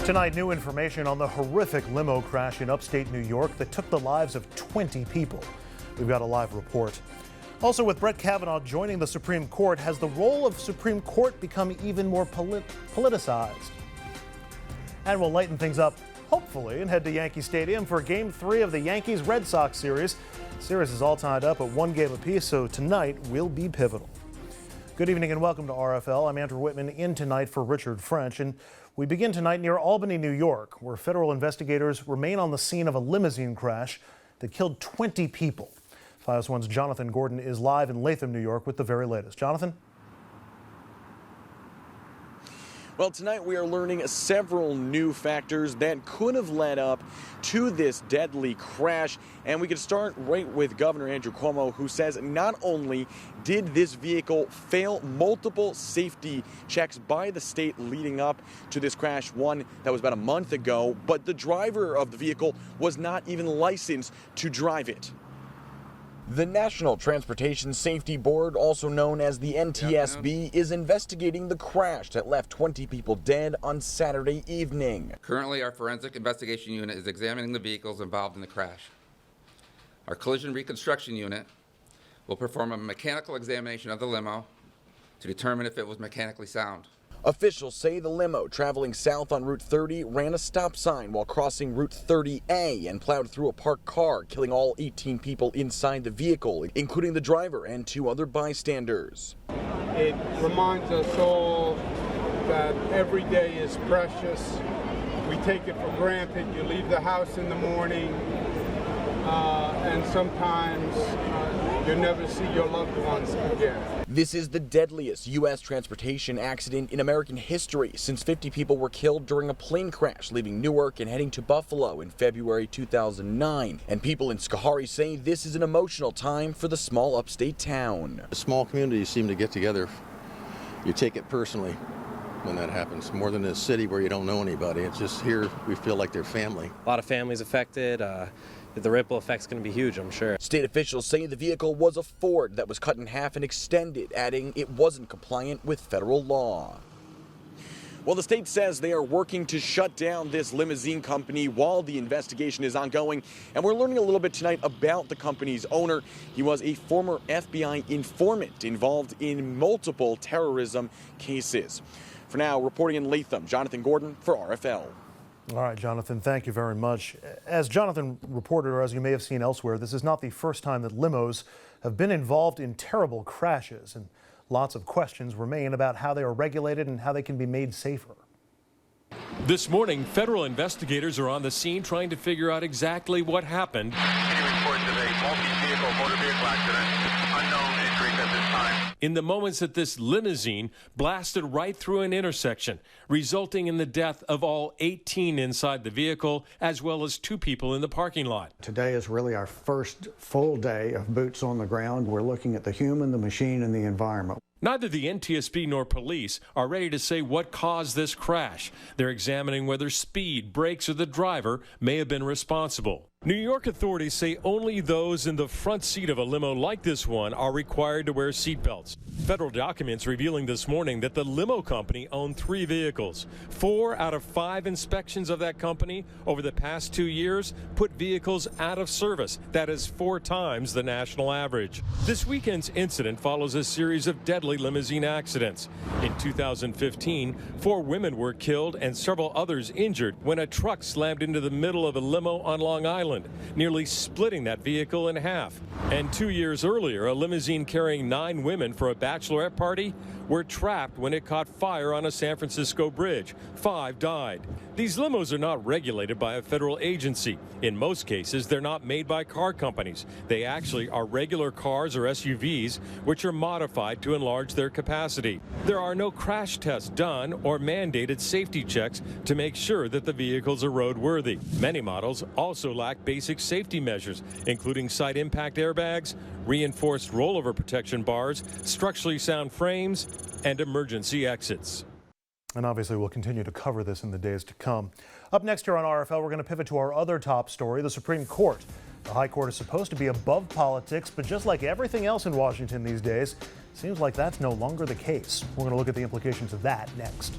Tonight, new information on the horrific limo crash in upstate New York that took the lives of 20 people. We've got a live report. Also, with Brett Kavanaugh joining the Supreme Court, has the role of Supreme Court become even more politicized? And we'll lighten things up, hopefully, and head to Yankee Stadium for Game 3 of the Yankees-Red Sox series. The series is all tied up at 1 game apiece, so tonight will be pivotal. Good evening and welcome to RFL. I'm Andrew Whitman, in tonight for Richard French. And we begin tonight near Albany, New York, where federal investigators remain on the scene of a limousine crash that killed 20 people. 501's Jonathan Gordon is live in Latham, New York with the very latest. Jonathan? Well, tonight we are learning several new factors that could have led up to this deadly crash. And we can start right with Governor Andrew Cuomo, who says not only did this vehicle fail multiple safety checks by the state leading up to this crash, one that was about a month ago, but the driver of the vehicle was not even licensed to drive it. The National Transportation Safety Board, also known as the NTSB, is investigating the crash that left 20 people dead on Saturday evening. Currently, our forensic investigation unit is examining the vehicles involved in the crash. Our collision reconstruction unit will perform a mechanical examination of the limo to determine if it was mechanically sound. Officials say the limo traveling south on Route 30 ran a stop sign while crossing Route 30A and plowed through a parked car, killing all 18 people inside the vehicle, including the driver and 2 other bystanders. It reminds us all that every day is precious. We take it for granted. You leave the house in the morning, and sometimes you never see your loved ones again. This is the deadliest U.S. transportation accident in American history, since 50 people were killed during a plane crash leaving Newark and heading to Buffalo in February 2009. And people in Schoharie say this is an emotional time for the small upstate town. Small communities seem to get together. You take it personally when that happens, more than a city where you don't know anybody. It's just here we feel like they're family. A lot of families affected. The ripple effect's going to be huge, I'm sure. State officials say the vehicle was a Ford that was cut in half and extended, adding it wasn't compliant with federal law. Well, the state says they are working to shut down this limousine company while the investigation is ongoing. And we're learning a little bit tonight about the company's owner. He was a former FBI informant involved in multiple terrorism cases. For now, reporting in Latham, Jonathan Gordon for RFL. All right, Jonathan, thank you very much. As Jonathan reported, or as you may have seen elsewhere, this is not the first time that limos have been involved in terrible crashes, and lots of questions remain about how they are regulated and how they can be made safer. This morning, federal investigators are on the scene trying to figure out exactly what happened. Reports of a multi-vehicle motor vehicle accident. Unknown injuries at this time. In the moments that this limousine blasted right through an intersection, resulting in the death of all 18 inside the vehicle, as well as 2 people in the parking lot. Today is really our first full day of boots on the ground. We're looking at the human, the machine, and the environment. Neither the NTSB nor police are ready to say what caused this crash. They're examining whether speed, brakes, or the driver may have been responsible. New York authorities say only those in the front seat of a limo like this one are required to wear seatbelts. Federal documents revealing this morning that the limo company owned 3 vehicles. 4 out of 5 inspections of that company over the past 2 years put vehicles out of service. That is 4 times the national average. This weekend's incident follows a series of deadly limousine accidents. In 2015, 4 women were killed and several others injured when a truck slammed into the middle of a limo on Long Island, nearly splitting that vehicle in half. And 2 years earlier, a limousine carrying 9 women for a bachelorette party were trapped when it caught fire on a San Francisco bridge. 5 died. These limos are not regulated by a federal agency. In most cases, they're not made by car companies. They actually are regular cars or SUVs, which are modified to enlarge their capacity. There are no crash tests done or mandated safety checks to make sure that the vehicles are roadworthy. Many models also lack basic safety measures, including side impact airbags, reinforced rollover protection bars, structurally sound frames, and emergency exits. And obviously we'll continue to cover this in the days to come. Up next here on RFL, we're going to pivot to our other top story, the Supreme Court. The High Court is supposed to be above politics, but just like everything else in Washington these days, seems like that's no longer the case. We're going to look at the implications of that next.